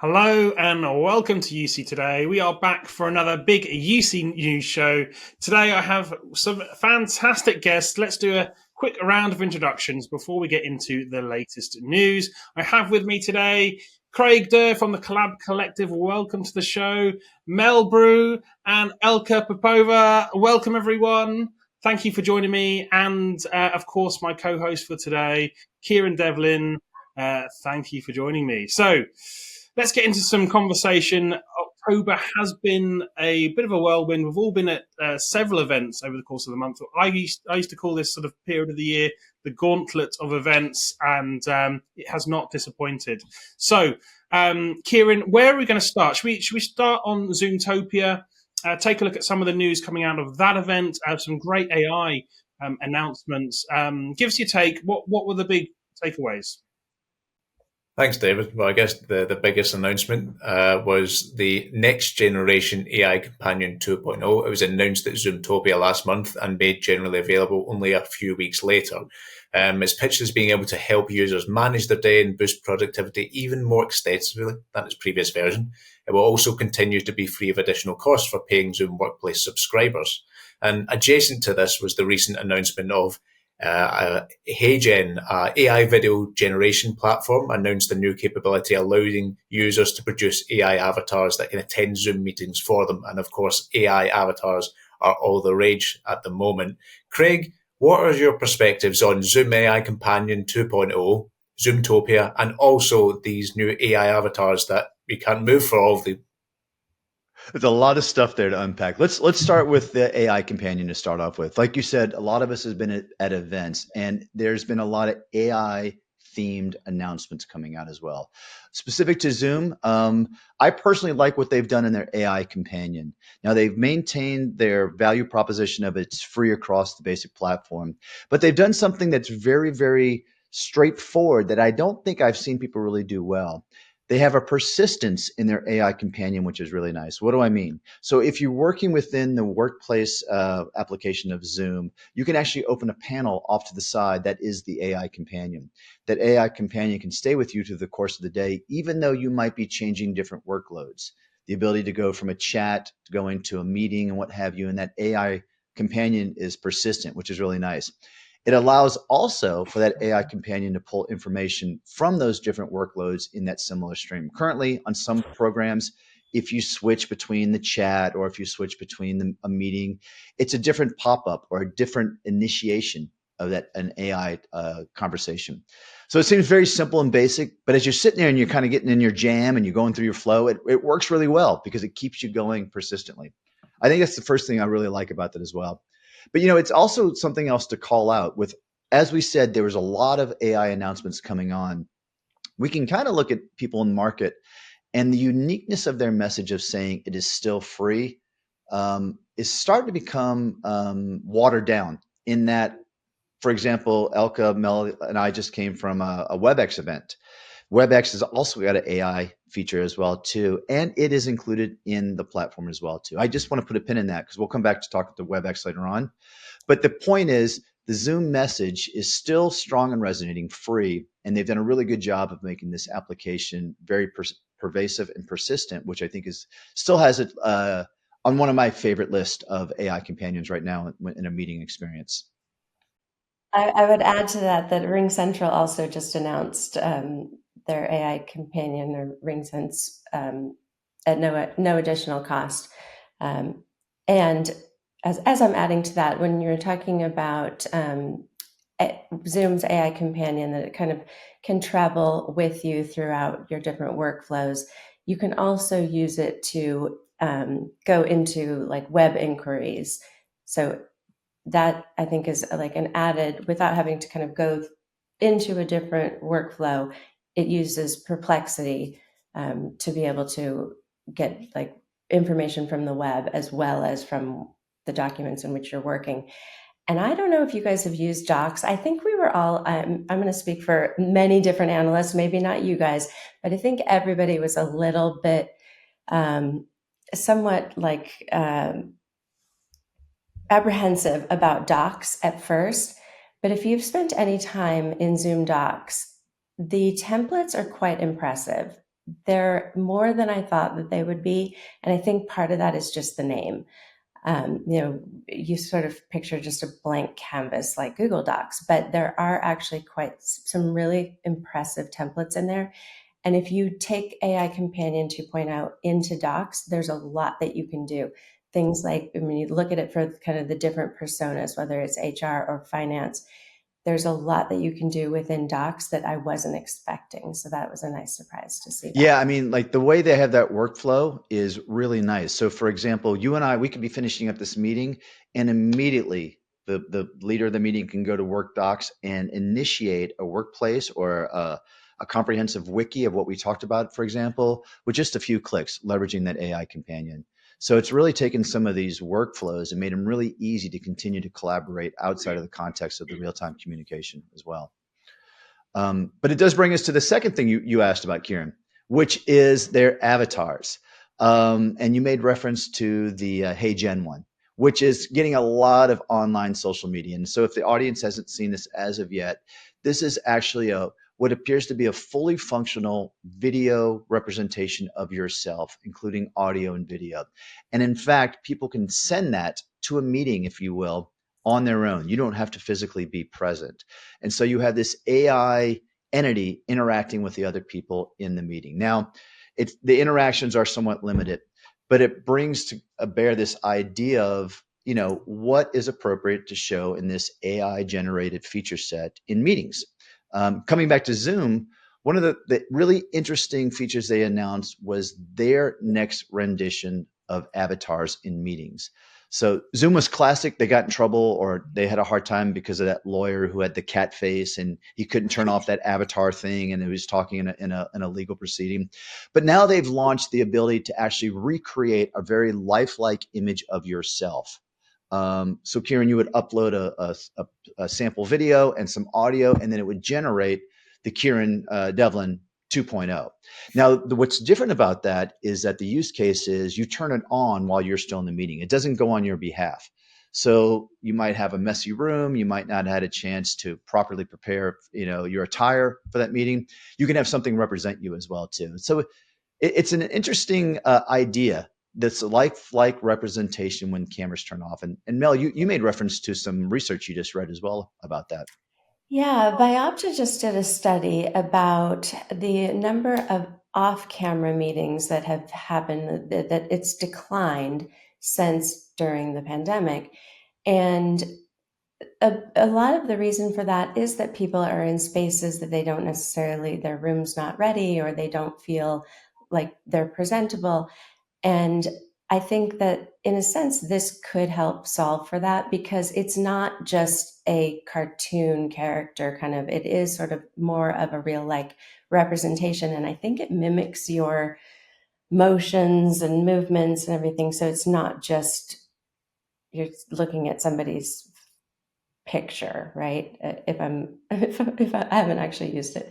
Hello and welcome to UC Today. We are back for another big UC news show. Today I have some fantastic guests. Let's do a quick round of introductions before we get into the latest news. I have with me today Craig Durr from the Collab Collective. Welcome to the show. Mel Brew and Elka Popova. Welcome everyone. Thank you for joining me. And of course, my co-host for today, Kieran Devlin. Thank you for joining me. So, let's get into some conversation. October has been a bit of a whirlwind. We've all been at several events over the course of the month. I used to call this sort of period of the year the gauntlet of events, and it has not disappointed. So, Kieran, where are we going to start? Should we start on Zoomtopia? Take a look at some of the news coming out of that event. Some great AI announcements. Give us your take. What were the big takeaways? Thanks, David. Well, I guess the biggest announcement was the next generation AI Companion 2.0. It was announced at Zoomtopia last month and made generally available only a few weeks later. It's pitched as being able to help users manage their day and boost productivity even more extensively than its previous version. It will also continue to be free of additional costs for paying Zoom Workplace subscribers. And adjacent to this was the recent announcement of HeyGen, AI video generation platform, announced a new capability allowing users to produce AI avatars that can attend Zoom meetings for them. And of course, AI avatars are all the rage at the moment. Craig, what are your perspectives on Zoom AI Companion 2.0, Zoomtopia, and also these new AI avatars that we can't move for all of the? There's a lot of stuff there to unpack. Let's start with the AI companion to start off with. Like you said, a lot of us has been at events, and there's been a lot of AI themed announcements coming out as well. Specific to Zoom, I personally like what they've done in their AI companion. Now they've maintained their value proposition of it's free across the basic platform, but they've done something that's very, very straightforward that I don't think I've seen people really do well. They have a persistence in their AI companion, which is really nice. What do I mean? So if you're working within the workplace application of Zoom, you can actually open a panel off to the side that is the AI companion. That AI companion can stay with you through the course of the day, even though you might be changing different workloads. The ability to go from a chat to going to a meeting and what have you, and that AI companion is persistent, which is really nice. It allows also for that AI companion to pull information from those different workloads in that similar stream. Currently, on some programs, if you switch between the chat or if you switch between a meeting, it's a different pop-up or a different initiation of an AI conversation. So it seems very simple and basic, but as you're sitting there and you're kind of getting in your jam and you're going through your flow, it works really well because it keeps you going persistently. I think that's the first thing I really like about that as well. But it's also something else to call out with, as we said, there was a lot of AI announcements coming on. We can kind of look at people in the market and the uniqueness of their message of saying it is still free is starting to become watered down in that, for example, Elka, Mel, and I just came from a Webex event. Webex has also got an AI feature as well too, and it is included in the platform as well too. I just want to put a pin in that because we'll come back to talk to Webex later on. But the point is, the Zoom message is still strong and resonating, free, and they've done a really good job of making this application very pervasive and persistent, which I think still has it on one of my favorite lists of AI companions right now in a meeting experience. I would add to that RingCentral also just announced their AI companion, their RingSense, at no additional cost. And as I'm adding to that, when you're talking about Zoom's AI companion, that it kind of can travel with you throughout your different workflows, you can also use it to go into like web inquiries. So that I think is like an added, without having to kind of go into a different workflow, it uses Perplexity to be able to get like information from the web as well as from the documents in which you're working. And I don't know if you guys have used Docs. I think we were all, I'm going to speak for many different analysts, maybe not you guys, but I think everybody was a little bit somewhat like apprehensive about Docs at first. But if you've spent any time in Zoom Docs, the templates are quite impressive. they're more than I thought that they would be. And I think part of that is just the name. You sort of picture just a blank canvas like Google Docs, but there are actually quite some really impressive templates in there. And if you take AI Companion 2.0 into Docs, there's a lot that you can do. Things like, you look at it for kind of the different personas, whether it's HR or finance, there's a lot that you can do within Docs that I wasn't expecting. So that was a nice surprise to see that. Yeah, I mean, like the way they have that workflow is really nice. So, for example, you and I, we could be finishing up this meeting, and immediately the leader of the meeting can go to Work Docs and initiate a workplace or a comprehensive wiki of what we talked about, for example, with just a few clicks, leveraging that AI companion. So it's really taken some of these workflows and made them really easy to continue to collaborate outside of the context of the real-time communication as well. But it does bring us to the second thing you asked about, Kieran, which is their avatars. And you made reference to the HeyGen one, which is getting a lot of online social media. And so if the audience hasn't seen this as of yet, this is actually what appears to be a fully functional video representation of yourself, including audio and video. And in fact, people can send that to a meeting, if you will, on their own. You don't have to physically be present. And so you have this AI entity interacting with the other people in the meeting. Now, the interactions are somewhat limited, but it brings to bear this idea of, what is appropriate to show in this AI generated feature set in meetings. Coming back to Zoom, one of the really interesting features they announced was their next rendition of avatars in meetings. So Zoom was classic. They got in trouble, or they had a hard time because of that lawyer who had the cat face and he couldn't turn off that avatar thing, and he was talking in a legal proceeding. But now they've launched the ability to actually recreate a very lifelike image of yourself. So Kieran, you would upload a sample video and some audio, and then it would generate the Kieran Devlin 2.0. Now, what's different about that is that the use case is you turn it on while you're still in the meeting. It doesn't go on your behalf. So you might have a messy room. You might not have had a chance to properly prepare, your attire for that meeting. You can have something represent you as well too. So it's an interesting idea. That's a lifelike representation when cameras turn off. And Mel, you made reference to some research you just read as well about that. Yeah, Vyopta just did a study about the number of off-camera meetings that have happened, that it's declined since during the pandemic. And a lot of the reason for that is that people are in spaces that they don't necessarily, their room's not ready, or they don't feel like they're presentable. And I think that in a sense, this could help solve for that, because it's not just a cartoon character it is sort of more of a real like representation. And I think it mimics your motions and movements and everything. So it's not just you're looking at somebody's picture, right? If I haven't actually used it.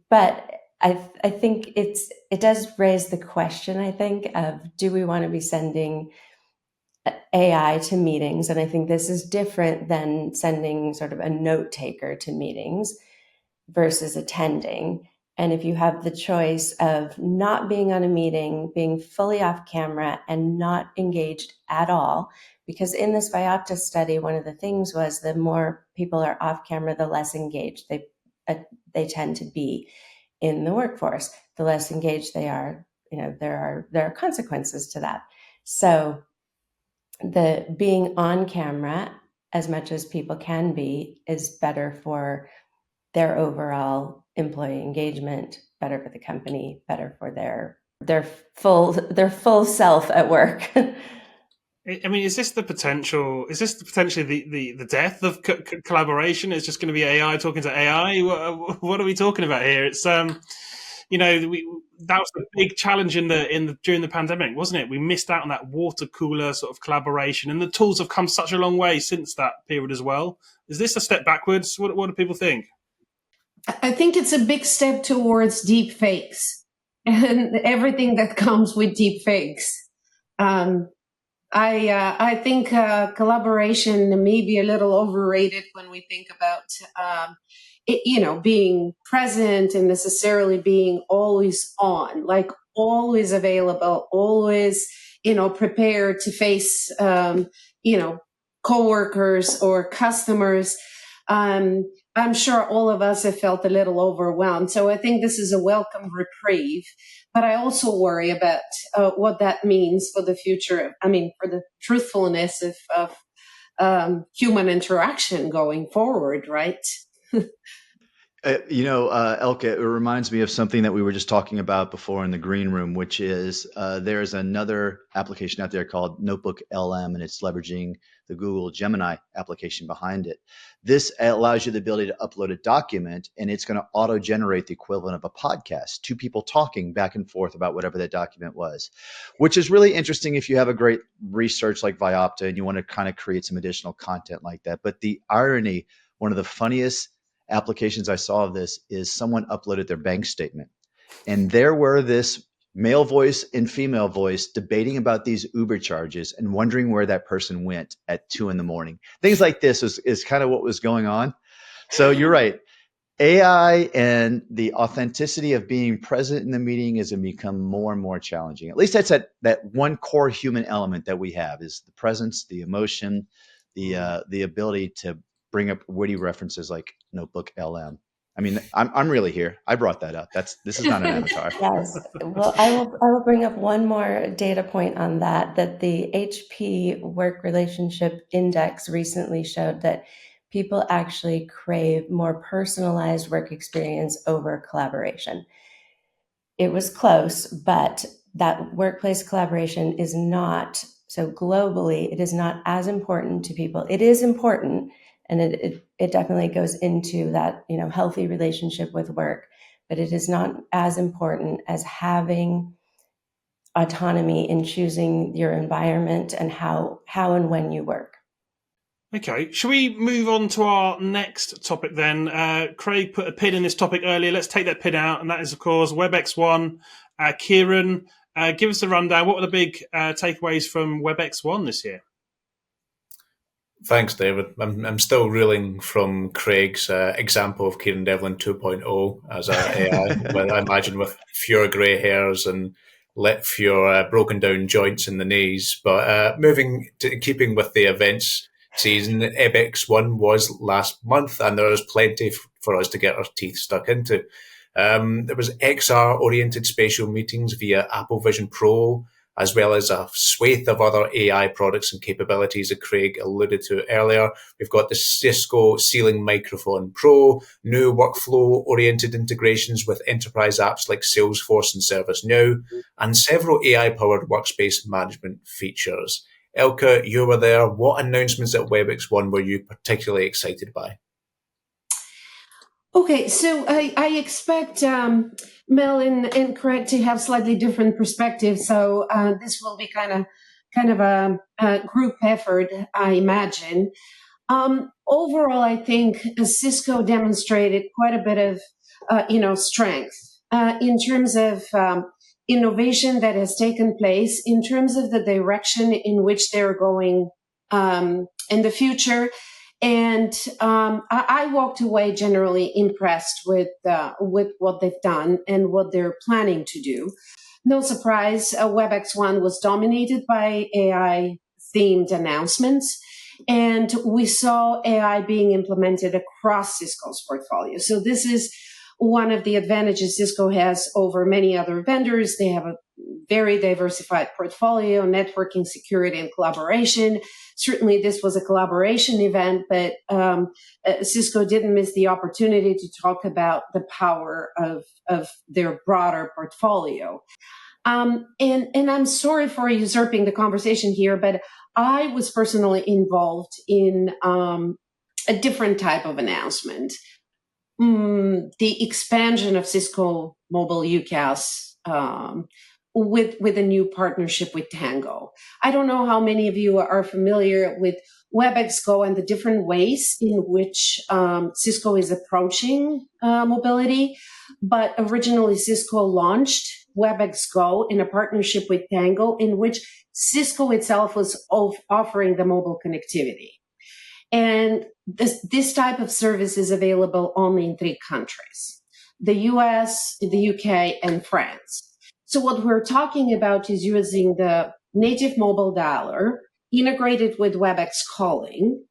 But I think it does raise the question, I think, of do we want to be sending AI to meetings? And I think this is different than sending sort of a note taker to meetings versus attending. And if you have the choice of not being on a meeting, being fully off camera and not engaged at all, because in this Vyopta study, one of the things was the more people are off camera, the less engaged they tend to be in the workforce. The less engaged they are, there are consequences to that. So the being on camera as much as people can be is better for their overall employee engagement, better for the company, better for their full self at work. I mean, is this the potential? Is this potentially the death of collaboration? It's just going to be AI talking to AI. What are we talking about here? It's that was the big challenge during the pandemic, wasn't it? We missed out on that water cooler sort of collaboration, and the tools have come such a long way since that period as well. Is this a step backwards? What do people think? I think it's a big step towards deep fakes and everything that comes with deep fakes. I think collaboration may be a little overrated when we think about being present and necessarily being always on, like always available, always, prepared to face, coworkers or customers. I'm sure all of us have felt a little overwhelmed. So I think this is a welcome reprieve. But I also worry about what that means for the future. I mean, for the truthfulness of human interaction going forward, right? Elke, it reminds me of something that we were just talking about before in the green room, which is there's another application out there called Notebook LM, and it's leveraging the Google Gemini application behind it. This allows you the ability to upload a document, and it's going to auto-generate the equivalent of a podcast, two people talking back and forth about whatever that document was, which is really interesting if you have a great research like Viopta and you want to kind of create some additional content like that. But the irony, one of the funniest applications I saw of this is someone uploaded their bank statement, and there were this male voice and female voice debating about these Uber charges and wondering where that person went at 2 a.m. Things like this is kind of what was going on. So you're right. AI and the authenticity of being present in the meeting is going to become more and more challenging. At least that's that one core human element that we have is the presence, the emotion, the ability to bring up witty references like Notebook LM. I mean, I'm really here. I brought that up. This is not an avatar. Yes. Well, I will bring up one more data point on that the HP Work Relationship Index recently showed that people actually crave more personalized work experience over collaboration. It was close, but that workplace collaboration is not, so globally, it is not as important to people. It is important, and it definitely goes into that, healthy relationship with work, but it is not as important as having autonomy in choosing your environment and how and when you work. Okay, shall we move on to our next topic then? Craig put a pin in this topic earlier. Let's take that pin out, and that is, of course, WebexOne. Kieran, give us a rundown. What were the big takeaways from WebexOne this year? Thanks, David. I'm still reeling from Craig's example of Kieran Devlin 2.0 as an AI. Well, I imagine with fewer grey hairs and fewer broken down joints in the knees. But moving to keeping with the events season, WebexOne was last month, and there was plenty for us to get our teeth stuck into. There was XR-oriented spatial meetings via Apple Vision Pro, as well as a swathe of other AI products and capabilities that Craig alluded to earlier. We've got the Cisco Ceiling Microphone Pro, new workflow-oriented integrations with enterprise apps like Salesforce and ServiceNow, and several AI-powered workspace management features. Elke, you were there. What announcements at WebexOne were you particularly excited by? Okay, so I expect Mel and Craig to have slightly different perspectives. So this will be kind of a group effort, I imagine. Overall, I think Cisco demonstrated quite a bit of strength in terms of innovation that has taken place, in terms of the direction in which they're going in the future. And I walked away generally impressed with what they've done and what they're planning to do. No surprise, WebexOne was dominated by AI-themed announcements, and we saw AI being implemented across Cisco's portfolio. So this is one of the advantages Cisco has over many other vendors. They have a very diversified portfolio, networking, security, and collaboration. Certainly, this was a collaboration event, but Cisco didn't miss the opportunity to talk about the power of their broader portfolio. And I'm sorry for usurping the conversation here, but I was personally involved in a different type of announcement. The expansion of Cisco Mobile UCaaS with a new partnership with Tango. I don't know how many of you are familiar with Webex Go and the different ways in which Cisco is approaching mobility, but originally Cisco launched Webex Go in a partnership with Tango, in which Cisco itself was offering the mobile connectivity. And this type of service is available only in 3 countries: the US, the UK, and France. So what we're talking about is using the native mobile dialer integrated with Webex calling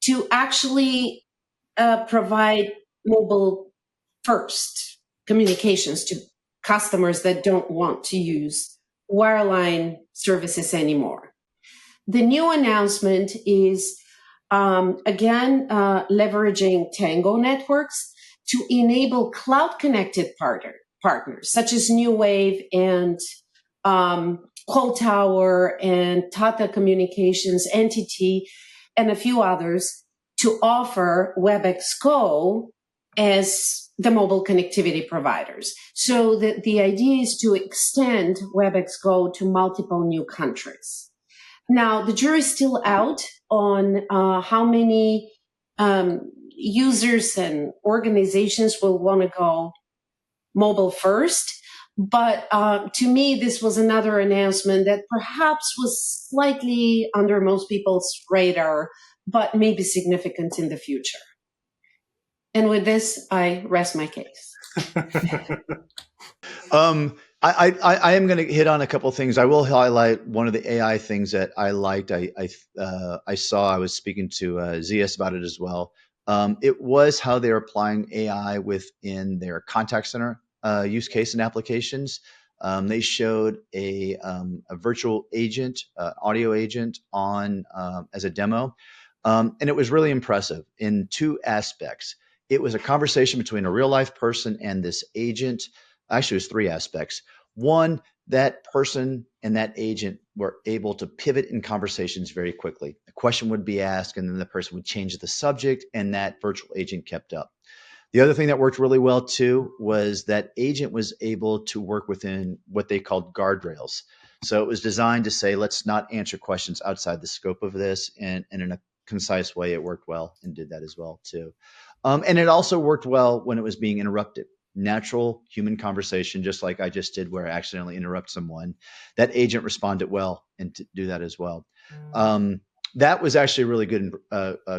to actually provide mobile first communications to customers that don't want to use wireline services anymore. The new announcement is, again, leveraging Tango networks to enable cloud-connected partners, such as New Wave and Call Tower and Tata Communications, NTT, and a few others, to offer Webex Go as the mobile connectivity providers. So the idea is to extend Webex Go to multiple new countries. Now, the jury's still out on how many users and organizations will want to go mobile first. But to me, this was another announcement that perhaps was slightly under most people's radar, but maybe significant in the future. And with this, I rest my case. I am going to hit on a couple of things. I will highlight one of the AI things that I liked. I saw. I was speaking to ZS about it as well. It was how they're applying AI within their contact center use case and applications. They showed a virtual agent, audio agent on as a demo, and it was really impressive in 2 aspects. It was a conversation between a real life person and this agent. Actually, it was 3 aspects. One, that person and that agent were able to pivot in conversations very quickly. A question would be asked, and then the person would change the subject, and that virtual agent kept up. The other thing that worked really well too was that agent was able to work within what they called guardrails. So it was designed to say, let's not answer questions outside the scope of this, and in a concise way, it worked well and did that as well too. And it also worked well when it was being interrupted. Natural human conversation, just like I just did where I accidentally interrupt someone. That agent responded well and to do that as well. That was actually a really good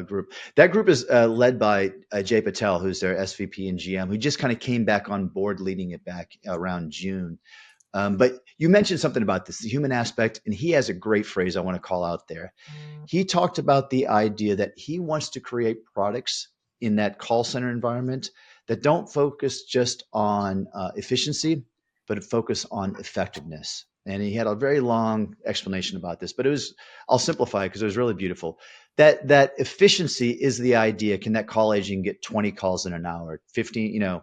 group. That group is led by Jay Patel, who's their SVP and GM, who just kind of came back on board leading it back around June. But you mentioned something about this, the human aspect, and he has a great phrase I want to call out there. He talked about the idea that he wants to create products in that call center environment that don't focus just on efficiency, but focus on effectiveness. And he had a very long explanation about this, but I'll simplify it because it was really beautiful. That efficiency is the idea. Can that call agent get 20 calls in an hour, 15,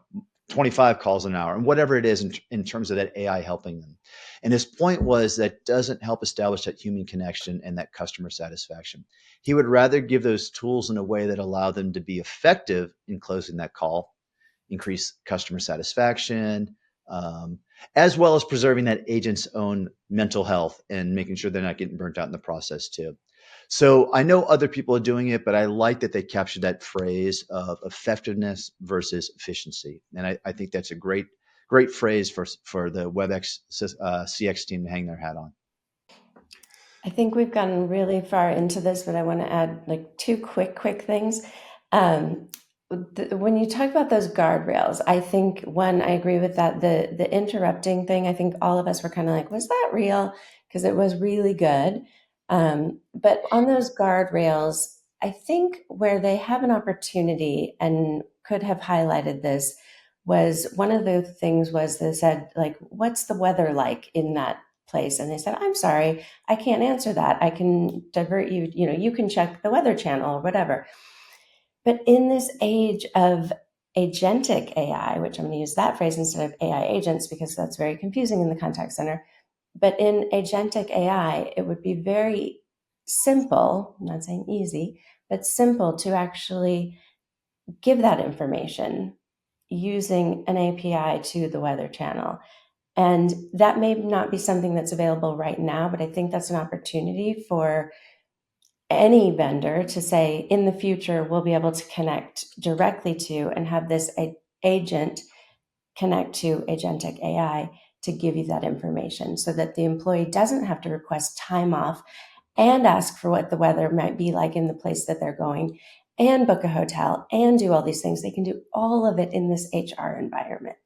25 calls an hour, and whatever it is in terms of that AI helping them. And his point was that doesn't help establish that human connection and that customer satisfaction. He would rather give those tools in a way that allow them to be effective in closing that call, increase customer satisfaction, as well as preserving that agent's own mental health and making sure they're not getting burnt out in the process too. So I know other people are doing it, but I like that they captured that phrase of effectiveness versus efficiency. And I think that's a great phrase for the Webex CX team to hang their hat on. I think we've gotten really far into this, but I want to add like 2 quick things. When you talk about those guardrails, I think one, I agree with that. The interrupting thing, I think all of us were kind of like, was that real? Because it was really good. But on those guardrails, I think where they have an opportunity and could have highlighted this was one of the things was they said, like, what's the weather like in that place? And they said, I'm sorry, I can't answer that. I can divert you, you can check the weather channel or whatever. But in this age of agentic AI, which I'm going to use that phrase instead of AI agents because that's very confusing in the contact center. But in agentic AI, it would be very simple, I'm not saying easy, but simple to actually give that information using an API to the weather channel. And that may not be something that's available right now, but I think that's an opportunity for any vendor to say in the future, we'll be able to connect directly to and have this agent connect to agentic AI to give you that information so that the employee doesn't have to request time off and ask for what the weather might be like in the place that they're going, and book a hotel, and do all these things. They can do all of it in this HR environment,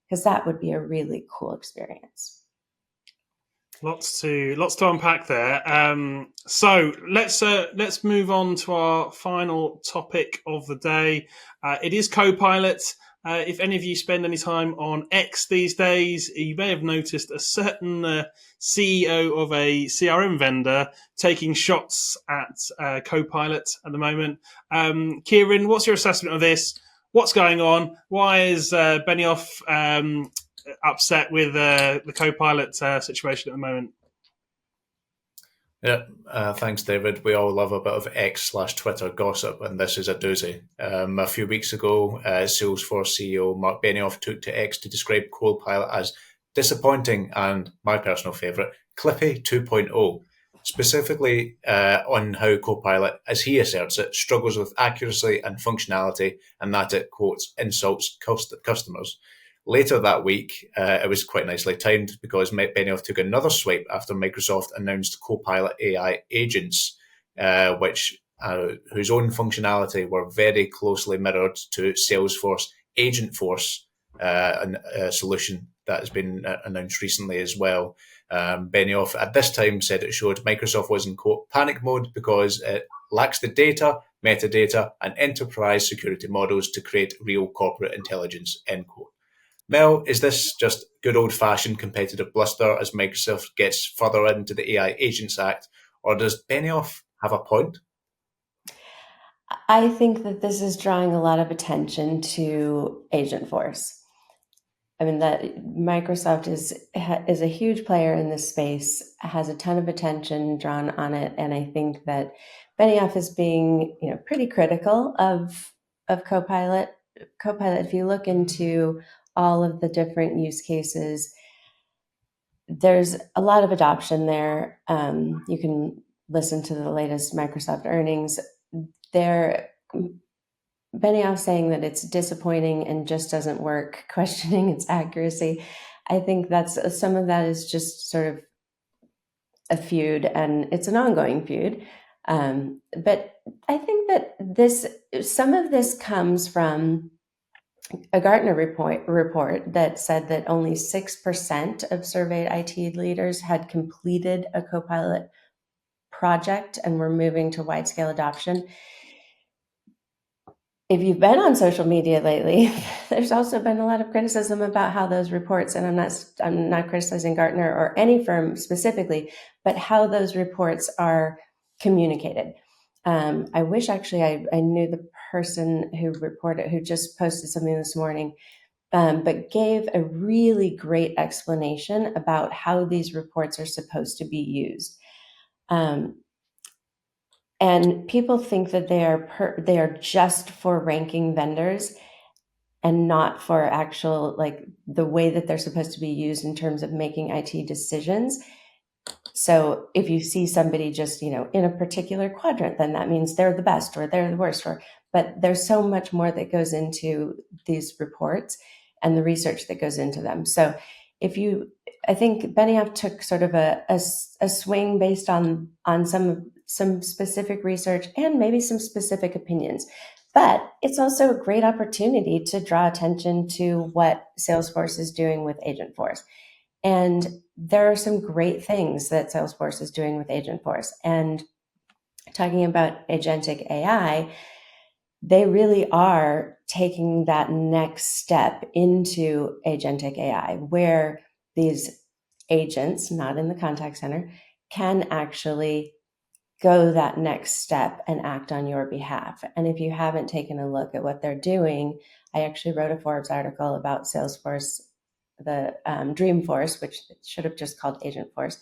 because that would be a really cool experience. Lots to unpack there. So let's move on to our final topic of the day. It is Copilot. If any of you spend any time on X these days, you may have noticed a certain CEO of a CRM vendor taking shots at Copilot at the moment. Kieran, what's your assessment of this? What's going on? Why is Benioff upset with the Copilot situation at the moment? Yeah, thanks, David. We all love a bit of X/Twitter gossip, and this is a doozy. A few weeks ago, Salesforce CEO Marc Benioff took to X to describe Copilot as disappointing and, my personal favourite, Clippy 2.0, specifically on how Copilot, as he asserts it, struggles with accuracy and functionality, and that it, quotes, insults customers. Later that week, it was quite nicely timed because Benioff took another swipe after Microsoft announced Copilot AI agents, whose own functionality were very closely mirrored to Salesforce Agentforce, a solution that has been announced recently as well. Benioff at this time said it showed Microsoft was in, quote, panic mode because it lacks the data, metadata, and enterprise security models to create real corporate intelligence, end quote. Mel, is this just good old-fashioned competitive bluster as Microsoft gets further into the AI Agents Act, or does Benioff have a point? I think that this is drawing a lot of attention to Agentforce. I mean, that Microsoft is a huge player in this space, has a ton of attention drawn on it, and I think that Benioff is being, pretty critical of Copilot. Copilot, if you look into all of the different use cases, there's a lot of adoption there. You can listen to the latest Microsoft earnings. Benioff saying that it's disappointing and just doesn't work, questioning its accuracy. I think that's some of that is just sort of a feud, and it's an ongoing feud. But I think that some of this comes from a Gartner report that said that only 6% of surveyed IT leaders had completed a Copilot project and were moving to wide-scale adoption. If you've been on social media lately, there's also been a lot of criticism about how those reports, and I'm not criticizing Gartner or any firm specifically, but how those reports are communicated. I wish actually I knew the person who just posted something this morning, but gave a really great explanation about how these reports are supposed to be used. And people think that they are just for ranking vendors and not for actual, like, the way that they're supposed to be used in terms of making IT decisions. So if you see somebody just, in a particular quadrant, then that means they're the best or they're the worst. But there's so much more that goes into these reports and the research that goes into them. So I think Benioff took sort of a swing based on some specific research and maybe some specific opinions. But it's also a great opportunity to draw attention to what Salesforce is doing with Agentforce. And there are some great things that Salesforce is doing with Agentforce. And talking about agentic AI, they really are taking that next step into agentic AI, where these agents, not in the contact center, can actually go that next step and act on your behalf. And if you haven't taken a look at what they're doing, I actually wrote a Forbes article about Salesforce, the Dreamforce, which should have just called Agentforce,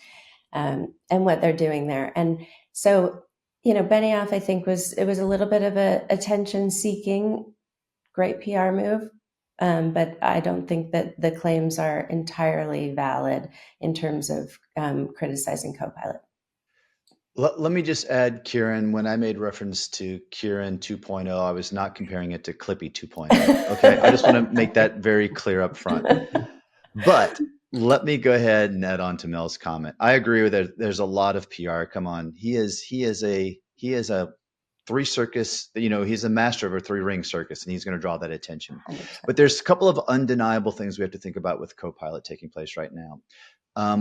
and what they're doing there. And so, Benioff, I think it was a little bit of a attention-seeking, great PR move, but I don't think that the claims are entirely valid in terms of criticizing Copilot. Let me just add, Kieran, when I made reference to Kieran 2.0, I was not comparing it to Clippy 2.0. Okay, I just want to make that very clear up front. But Let me go ahead and add on to Mel's comment. I agree with it. There's a lot of PR. Come on, he is a three circus. He's a master of a three ring circus, and he's going to draw that attention. 100%. But there's a couple of undeniable things we have to think about with Copilot taking place right now.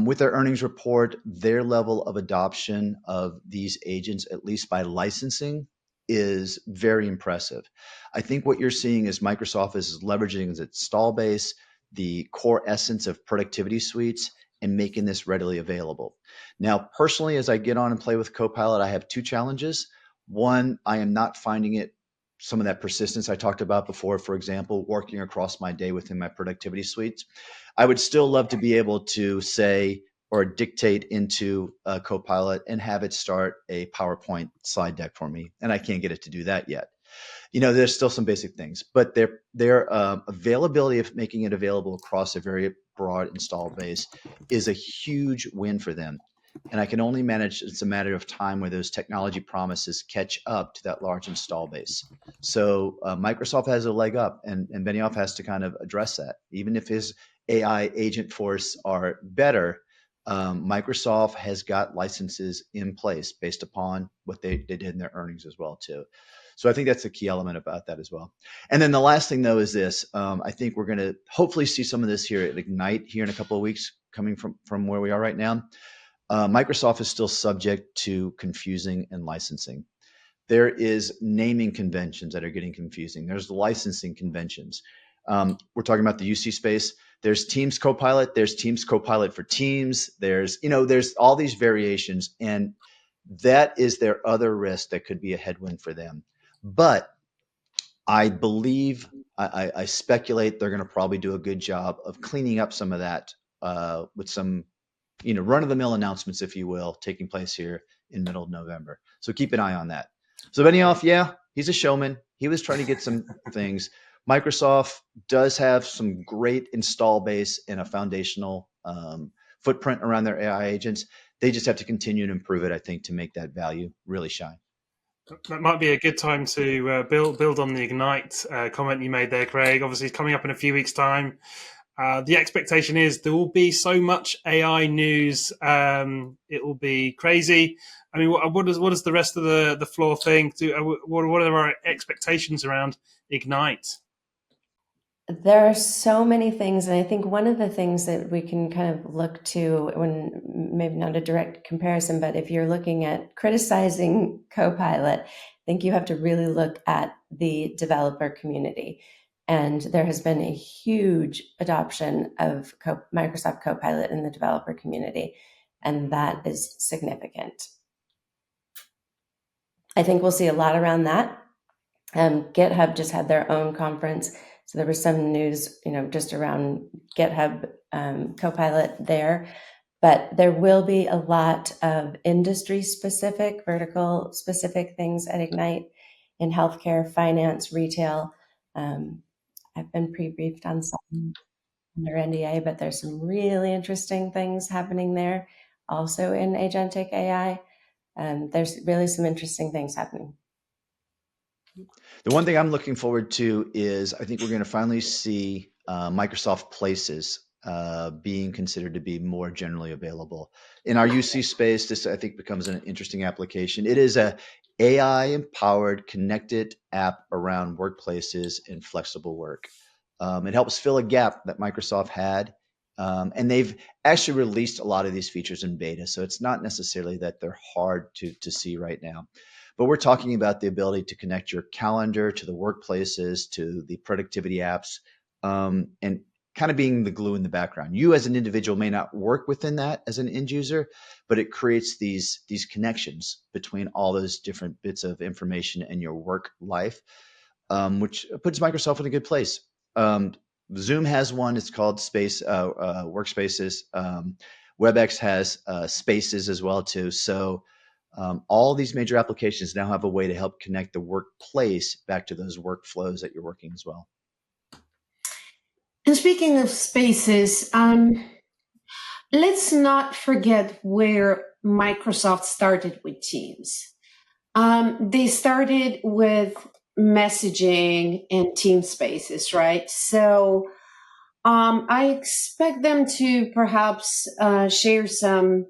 With their earnings report, their level of adoption of these agents, at least by licensing, is very impressive. I think what you're seeing is Microsoft is leveraging its install base, the core essence of productivity suites, and making this readily available. Now, personally, as I get on and play with Copilot, I have two challenges. One, I am not finding it some of that persistence I talked about before, for example, working across my day within my productivity suites. I would still love to be able to say or dictate into Copilot and have it start a PowerPoint slide deck for me. And I can't get it to do that yet. There's still some basic things, but their availability of making it available across a very broad install base is a huge win for them. And I can only manage, it's a matter of time where those technology promises catch up to that large install base. So Microsoft has a leg up, and Benioff has to kind of address that. Even if his AI agent force are better, Microsoft has got licenses in place based upon what they did in their earnings as well too. So I think that's a key element about that as well. And then the last thing though is this: I think we're going to hopefully see some of this here at Ignite here in a couple of weeks, coming from where we are right now. Microsoft is still subject to confusing and licensing. There is naming conventions that are getting confusing. There's licensing conventions. We're talking about the UC space. There's Teams Copilot. There's Teams Copilot for Teams. There's all these variations, and that is their other risk that could be a headwind for them. But I believe, I speculate they're going to probably do a good job of cleaning up some of that with some, run-of-the-mill announcements, if you will, taking place here in middle of November. So keep an eye on that. So Benioff, yeah, he's a showman. He was trying to get some things. Microsoft does have some great install base and a foundational footprint around their AI agents. They just have to continue to improve it, I think, to make that value really shine. That might be a good time to build on the Ignite comment you made there, Craig. Obviously, it's coming up in a few weeks' time. The expectation is there will be so much AI news. It will be crazy. I mean, what does the rest of the floor think? What are our expectations around Ignite? There are so many things, and I think one of the things that we can kind of look to, when maybe not a direct comparison, but if you're looking at criticizing Copilot, I think you have to really look at the developer community. And there has been a huge adoption of Microsoft Copilot in the developer community, and that is significant. I think we'll see a lot around that. GitHub just had their own conference. So there was some news, just around GitHub Copilot there. But there will be a lot of industry-specific, vertical-specific things at Ignite in healthcare, finance, retail. I've been pre-briefed on some under NDA, but there's some really interesting things happening there. Also in agentic AI, there's really some interesting things happening. The one thing I'm looking forward to is I think we're going to finally see Microsoft Places being considered to be more generally available. In our UC space, this I think becomes an interesting application. It is a AI-empowered connected app around workplaces and flexible work. It helps fill a gap that Microsoft had. And they've actually released a lot of these features in beta. So it's not necessarily that they're hard to see right now. But we're talking about the ability to connect your calendar to the workplaces, to the productivity apps, and kind of being the glue in the background. You as an individual may not work within that as an end user, but it creates these connections between all those different bits of information in your work life, which puts Microsoft in a good place. Zoom has one. It's called Workspaces. Webex has Spaces as well too. So all these major applications now have a way to help connect the workplace back to those workflows that you're working as well. And speaking of spaces, let's not forget where Microsoft started with Teams. They started with messaging and team spaces, right? So I expect them to perhaps share some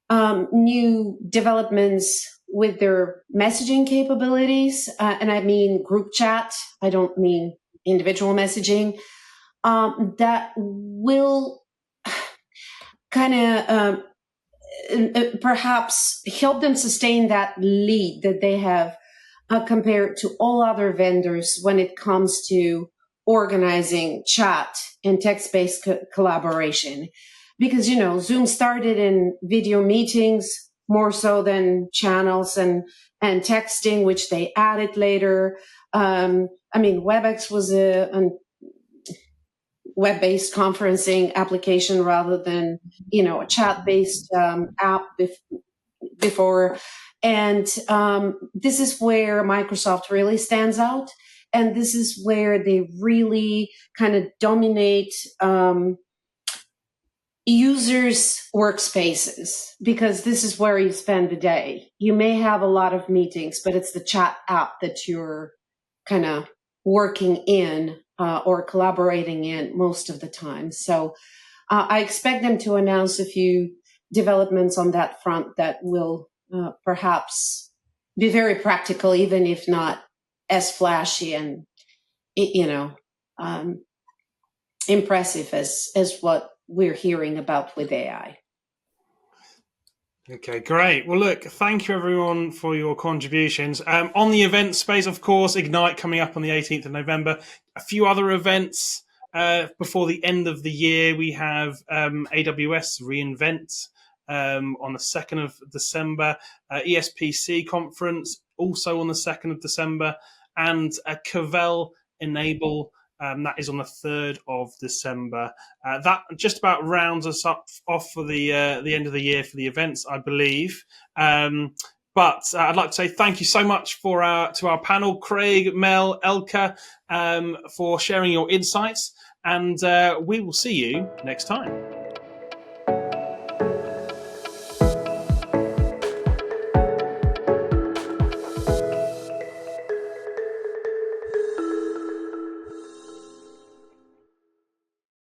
new developments with their messaging capabilities. And I mean group chat. I don't mean individual messaging. That will kind of perhaps help them sustain that lead that they have compared to all other vendors when it comes to organizing chat and text-based collaboration. Because, Zoom started in video meetings more so than channels and texting, which they added later. Webex was a web-based conferencing application rather than, a chat-based app before. And this is where Microsoft really stands out. And this is where they really kind of dominate users' workspaces, because this is where you spend the day. You may have a lot of meetings, but it's the chat app that you're kind of working in or collaborating in most of the time. So I expect them to announce a few developments on that front that will perhaps be very practical, even if not as flashy and impressive as what we're hearing about with AI. Okay, great. Well, look, thank you everyone for your contributions. On the event space, of course, Ignite coming up on the 18th of November. A few other events before the end of the year. We have AWS reInvent on the 2nd of December, ESPC conference also on the 2nd of December, and a Cavell Enable. That is on the 3rd of December. That just about rounds us off for the end of the year for the events, I believe. But I'd like to say thank you so much to our panel, Craig, Mel, Elka, for sharing your insights. And we will see you next time.